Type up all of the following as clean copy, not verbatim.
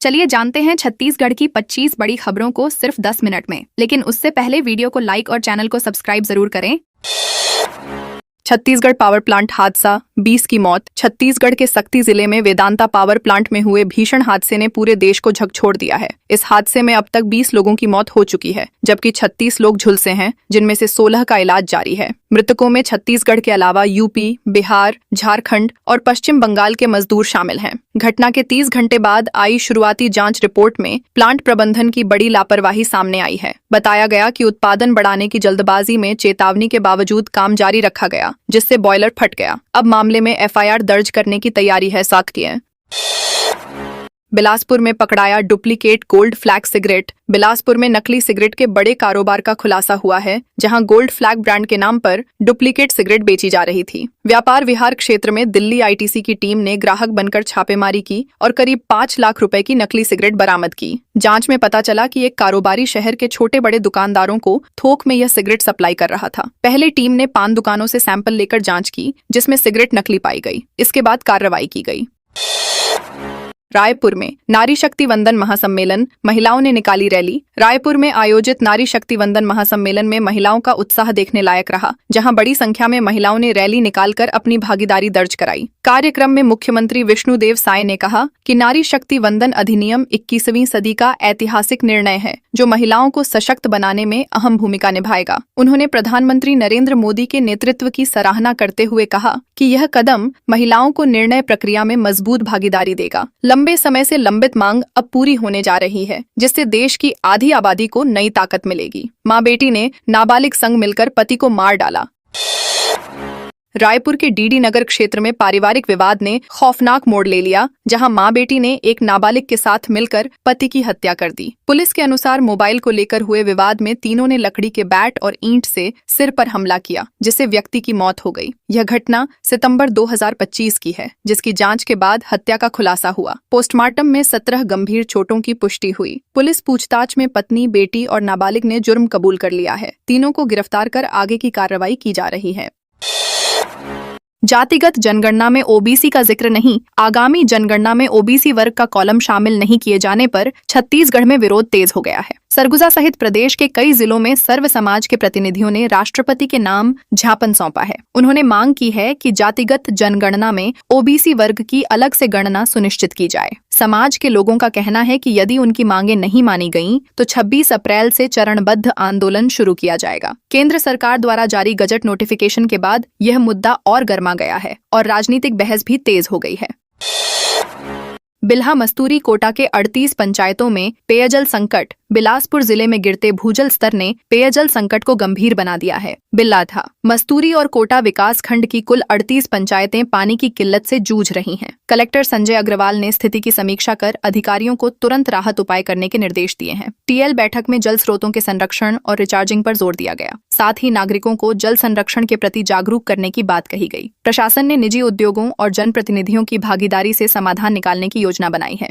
चलिए जानते हैं छत्तीसगढ़ की 25 बड़ी खबरों को सिर्फ 10 मिनट में। लेकिन उससे पहले वीडियो को लाइक और चैनल को सब्सक्राइब जरूर करें। छत्तीसगढ़ पावर प्लांट हादसा, 20 की मौत। छत्तीसगढ़ के सक्ती जिले में वेदांता पावर प्लांट में हुए भीषण हादसे ने पूरे देश को झकझोर दिया है। इस हादसे में अब तक 20 लोगों की मौत हो चुकी है, जबकि 36 लोग झुलसे हैं, जिनमें से 16 का इलाज जारी है। मृतकों में छत्तीसगढ़ के अलावा यूपी, बिहार, झारखंड और पश्चिम बंगाल के मजदूर शामिल हैं। घटना के 30 घंटे बाद आई शुरुआती जांच रिपोर्ट में प्लांट प्रबंधन की बड़ी लापरवाही सामने आई है। बताया गया कि उत्पादन बढ़ाने की जल्दबाजी में चेतावनी के बावजूद काम जारी रखा गया, जिससे बॉयलर फट गया। अब मामले में एफआईआर दर्ज करने की तैयारी है। साक्ष्य बिलासपुर में पकड़ाया duplicate gold flag cigarette. Bilaspur में नकली सिगरेट के बड़े कारोबार का खुलासा हुआ है, जहां गोल्ड फ्लैग ब्रांड के नाम पर डुप्लीकेट सिगरेट बेची जा रही थी। व्यापार विहार क्षेत्र में दिल्ली आईटीसी की टीम ने ग्राहक बनकर छापेमारी की और करीब 5 लाख रुपए की नकली सिगरेट बरामद की। जांच में पता चला कि एक कारोबारी शहर के छोटे बड़े दुकानदारों को थोक में यह सिगरेट सप्लाई कर रहा था। पहले टीम ने पान दुकानों से सैंपल लेकर जांच की, जिसमें सिगरेट नकली पाई गई। इसके बाद कार्रवाई की गई। रायपुर में नारी शक्ति वंदन महासम्मेलन, महिलाओं ने निकाली रैली। रायपुर में आयोजित नारी शक्ति वंदन महासम्मेलन में महिलाओं का उत्साह देखने लायक रहा, जहां बड़ी संख्या में महिलाओं ने रैली निकालकर अपनी भागीदारी दर्ज कराई। कार्यक्रम में मुख्यमंत्री विष्णुदेव साय ने कहा कि नारी शक्ति वंदन अधिनियम 21वीं सदी का ऐतिहासिक निर्णय है, जो महिलाओं को सशक्त बनाने में अहम भूमिका निभाएगा। उन्होंने प्रधानमंत्री नरेंद्र मोदी के नेतृत्व की सराहना करते हुए कहा कि यह कदम महिलाओं को निर्णय प्रक्रिया में मजबूत भागीदारी देगा। लंबे समय से लंबित मांग अब पूरी होने जा रही है, जिससे देश की आधी आबादी को नई ताकत मिलेगी। मां बेटी ने नाबालिग संग मिलकर पति को मार डाला। रायपुर के डीडी नगर क्षेत्र में पारिवारिक विवाद ने खौफनाक मोड़ ले लिया, जहां मां बेटी ने एक नाबालिग के साथ मिलकर पति की हत्या कर दी। पुलिस के अनुसार मोबाइल को लेकर हुए विवाद में तीनों ने लकड़ी के बैट और ईंट से सिर पर हमला किया, जिससे व्यक्ति की मौत हो गई। यह घटना सितंबर 2025 की है, जिसकी जांच के बाद हत्या का खुलासा हुआ। पोस्टमार्टम में 17 गंभीर चोटों की पुष्टि हुई। पुलिस पूछताछ में पत्नी, बेटी और नाबालिग ने जुर्म कबूल कर लिया है। तीनों को गिरफ्तार कर आगे की कार्रवाई की जा रही है। जातिगत जनगणना में ओबीसी का जिक्र नहीं। आगामी जनगणना में ओबीसी वर्ग का कॉलम शामिल नहीं किए जाने पर छत्तीसगढ़ में विरोध तेज हो गया है। सरगुजा सहित प्रदेश के कई जिलों में सर्व समाज के प्रतिनिधियों ने राष्ट्रपति के नाम ज्ञापन सौंपा है। उन्होंने मांग की है कि जातिगत जनगणना में ओबीसी वर्ग की अलग से गणना सुनिश्चित की जाए। समाज के लोगों का कहना है कि यदि उनकी मांगें नहीं मानी गईं, तो 26 अप्रैल से चरणबद्ध आंदोलन शुरू किया जाएगा। केंद्र सरकार द्वारा जारी गजट नोटिफिकेशन के बाद यह मुद्दा और गर्मा गया है और राजनीतिक बहस भी तेज हो गई है। बिल्हा मस्तूरी कोटा के 38 पंचायतों में पेयजल संकट। बिलासपुर जिले में गिरते भूजल स्तर ने पेयजल संकट को गंभीर बना दिया है। बिल्लाधा, मस्तूरी और कोटा विकास खंड की कुल 38 पंचायतें पानी की किल्लत से जूझ रही हैं। कलेक्टर संजय अग्रवाल ने स्थिति की समीक्षा कर अधिकारियों को तुरंत राहत उपाय करने के निर्देश दिए हैं। टीएल बैठक में जल स्रोतों के संरक्षण और रिचार्जिंग पर जोर दिया गया। साथ ही नागरिकों को जल संरक्षण के प्रति जागरूक करने की बात कही गई। प्रशासन ने निजी उद्योगों और जनप्रतिनिधियों की भागीदारी से समाधान निकालने की योजना बनाई है।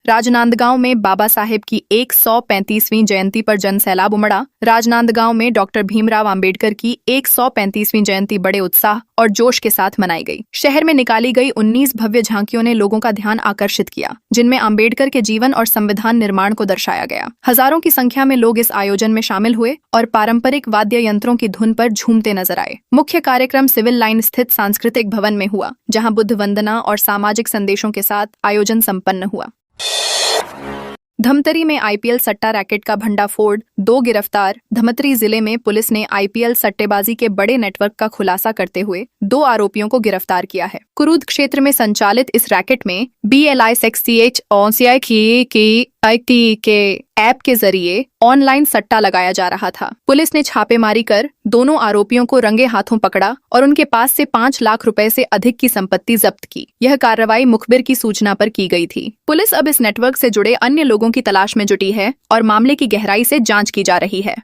राजनांदगांव में बाबा साहेब की 135वीं जयंती पर जनसैलाब उमड़ा। राजनांदगांव में डॉक्टर भीमराव अंबेडकर की 135वीं जयंती बड़े उत्साह और जोश के साथ मनाई गई। शहर में निकाली गई 19 भव्य झांकियों ने लोगों का ध्यान आकर्षित किया, जिनमें अंबेडकर के जीवन और संविधान निर्माण को दर्शाया गया। हजारों की संख्या में लोग इस आयोजन में शामिल हुए और पारंपरिक वाद्य यंत्रों की धुन पर झूमते नजर आए। मुख्य कार्यक्रम सिविल लाइन स्थित सांस्कृतिक भवन में हुआ, जहाँ बुद्ध वंदना और सामाजिक संदेशों के साथ आयोजन संपन्न हुआ। धमतरी में आईपीएल सट्टा रैकेट का भंडाफोड़, 2 गिरफ्तार। धमतरी जिले में पुलिस ने आईपीएल सट्टेबाजी के बड़े नेटवर्क का खुलासा करते हुए 2 आरोपियों को गिरफ्तार किया है। कुरूद क्षेत्र में संचालित इस रैकेट में BLICCH और CIT के ऐप के जरिए ऑनलाइन सट्टा लगाया जा रहा था। पुलिस ने छापेमारी कर दोनों आरोपियों को रंगे हाथों पकड़ा और उनके पास से 5 लाख रुपए से अधिक की संपत्ति जब्त की। यह कार्रवाई मुखबिर की सूचना पर की गई थी। पुलिस अब इस नेटवर्क से जुड़े अन्य लोगों की तलाश में जुटी है और मामले की गहराई से जांच की जा रही है।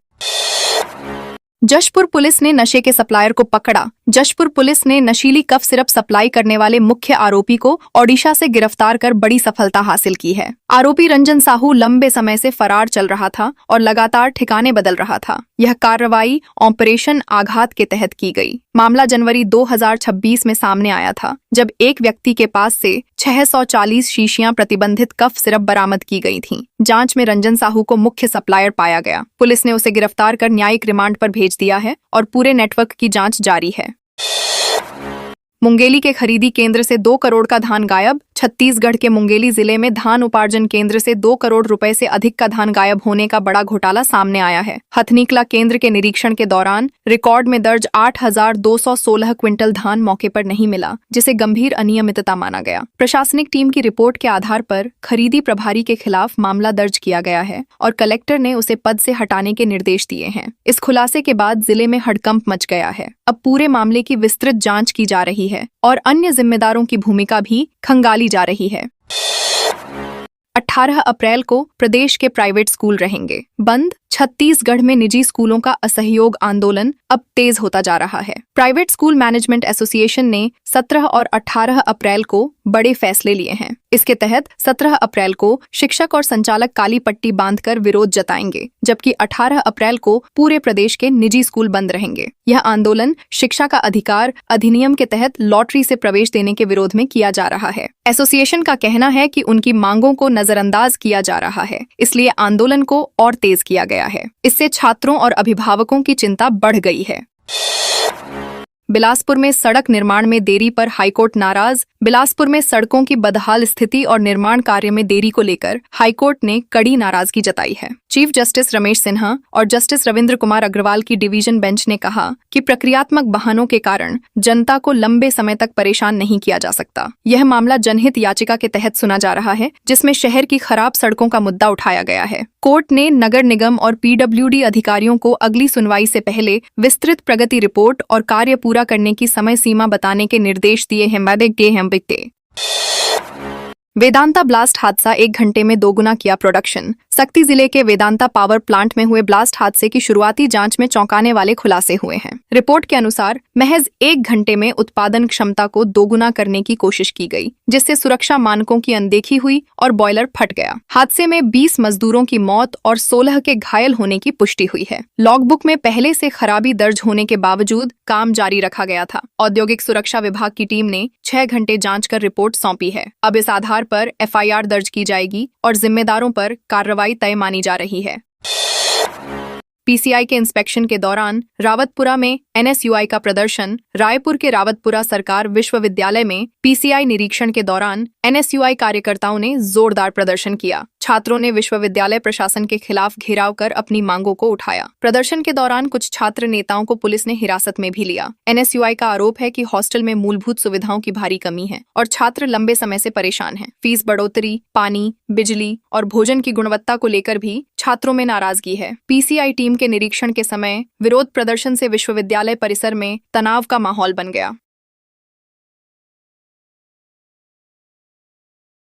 जशपुर पुलिस ने नशे के सप्लायर को पकड़ा। जशपुर पुलिस ने नशीली कफ सिरप सप्लाई करने वाले मुख्य आरोपी को ओडिशा से गिरफ्तार कर बड़ी सफलता हासिल की है। आरोपी रंजन साहू लंबे समय से फरार चल रहा था और लगातार ठिकाने बदल रहा था। यह कार्रवाई ऑपरेशन आघात के तहत की गई। मामला जनवरी 2026 में सामने आया था, जब एक व्यक्ति के पास से 640 शीशियां प्रतिबंधित कफ सिरप बरामद की गई थीं। जांच में रंजन साहू को मुख्य सप्लायर पाया गया। पुलिस ने उसे गिरफ्तार कर न्यायिक रिमांड पर भेज दिया है और पूरे नेटवर्क की जांच जारी है। मुंगेली के खरीदी केंद्र से 2 करोड़ का धान गायब। छत्तीसगढ़ के मुंगेली जिले में धान उपार्जन केंद्र से 2 करोड़ रुपए से अधिक का धान गायब होने का बड़ा घोटाला सामने आया है। हथनीकला केंद्र के निरीक्षण के दौरान रिकॉर्ड में दर्ज 8,216 क्विंटल धान मौके पर नहीं मिला, जिसे गंभीर अनियमितता माना गया। प्रशासनिक टीम की रिपोर्ट के आधार पर खरीदी प्रभारी के खिलाफ मामला दर्ज किया गया है और कलेक्टर ने उसे पद से हटाने के निर्देश दिए हैं। इस खुलासे के बाद जिले में हड़कंप मच गया है। अब पूरे मामले की विस्तृत जांच की जा रही है और अन्य जिम्मेदारों की भूमिका भी खंगाली जा रही है। 18 अप्रैल को प्रदेश के प्राइवेट स्कूल रहेंगे बंद। छत्तीसगढ़ में निजी स्कूलों का असहयोग आंदोलन अब तेज होता जा रहा है। प्राइवेट स्कूल मैनेजमेंट एसोसिएशन ने 17 और 18 अप्रैल को बड़े फैसले लिए हैं। इसके तहत 17 अप्रैल को शिक्षक और संचालक काली पट्टी बांधकर विरोध जताएंगे, जबकि 18 अप्रैल को पूरे प्रदेश के निजी स्कूल बंद रहेंगे। यह आंदोलन शिक्षा का अधिकार अधिनियम के तहत लॉटरी से प्रवेश देने के विरोध में किया जा रहा है। एसोसिएशन का कहना है कि उनकी मांगों को नजरअंदाज किया जा रहा है, इसलिए आंदोलन को और तेज किया गया है। इससे छात्रों और अभिभावकों की चिंता बढ़ गई है। बिलासपुर में सड़क निर्माण में देरी पर हाईकोर्ट नाराज। बिलासपुर में सड़कों की बदहाल स्थिति और निर्माण कार्य में देरी को लेकर हाईकोर्ट ने कड़ी नाराजगी जताई है। चीफ जस्टिस रमेश सिन्हा और जस्टिस रविंद्र कुमार अग्रवाल की डिवीजन बेंच ने कहा कि प्रक्रियात्मक बहानों के कारण जनता को लंबे समय तक परेशान नहीं किया जा सकता। यह मामला जनहित याचिका के तहत सुना जा रहा है, जिसमें शहर की खराब सड़कों का मुद्दा उठाया गया है। कोर्ट ने नगर निगम और पीडब्ल्यूडी अधिकारियों को अगली सुनवाई से पहले विस्तृत प्रगति रिपोर्ट और कार्य पूरा करने की समय सीमा बताने के निर्देश दिए हैं। वेदांता ब्लास्ट हादसा 1 घंटे में 2 गुना किया प्रोडक्शन। सक्ती जिले के वेदांता पावर प्लांट में हुए ब्लास्ट हादसे की शुरुआती जांच में चौंकाने वाले खुलासे हुए हैं। रिपोर्ट के अनुसार महज 1 घंटे में उत्पादन क्षमता को 2 गुना करने की कोशिश की गई, जिससे सुरक्षा मानकों की अनदेखी हुई और बॉयलर फट गया। हादसे में 20 मजदूरों की मौत और 16 के घायल होने की पुष्टि हुई है। लॉगबुक में पहले से खराबी दर्ज होने के बावजूद काम जारी रखा गया था। औद्योगिक सुरक्षा विभाग की टीम ने 6 घंटे जांच कर रिपोर्ट सौंपी है। अब इस आधार पर एफआईआर दर्ज की जाएगी और जिम्मेदारों पर कार्रवाई तय मानी जा रही है। पीसीआई के इंस्पेक्शन के दौरान रावतपुरा में एनएसयूआई का प्रदर्शन। रायपुर के रावतपुरा सरकार विश्वविद्यालय में पीसीआई निरीक्षण के दौरान एनएसयूआई कार्यकर्ताओं ने जोरदार प्रदर्शन किया। छात्रों ने विश्वविद्यालय प्रशासन के खिलाफ घेराव कर अपनी मांगों को उठाया। प्रदर्शन के दौरान कुछ छात्र नेताओं को पुलिस ने हिरासत में भी लिया। एनएसयूआई का आरोप है कि हॉस्टल में मूलभूत सुविधाओं की भारी कमी है और छात्र लंबे समय से परेशान हैं। फीस बढ़ोतरी, पानी, बिजली और भोजन की गुणवत्ता को लेकर भी छात्रों में नाराजगी है। पीसीआई टीम के निरीक्षण के समय विरोध प्रदर्शन से विश्वविद्यालय परिसर में तनाव का माहौल बन गया।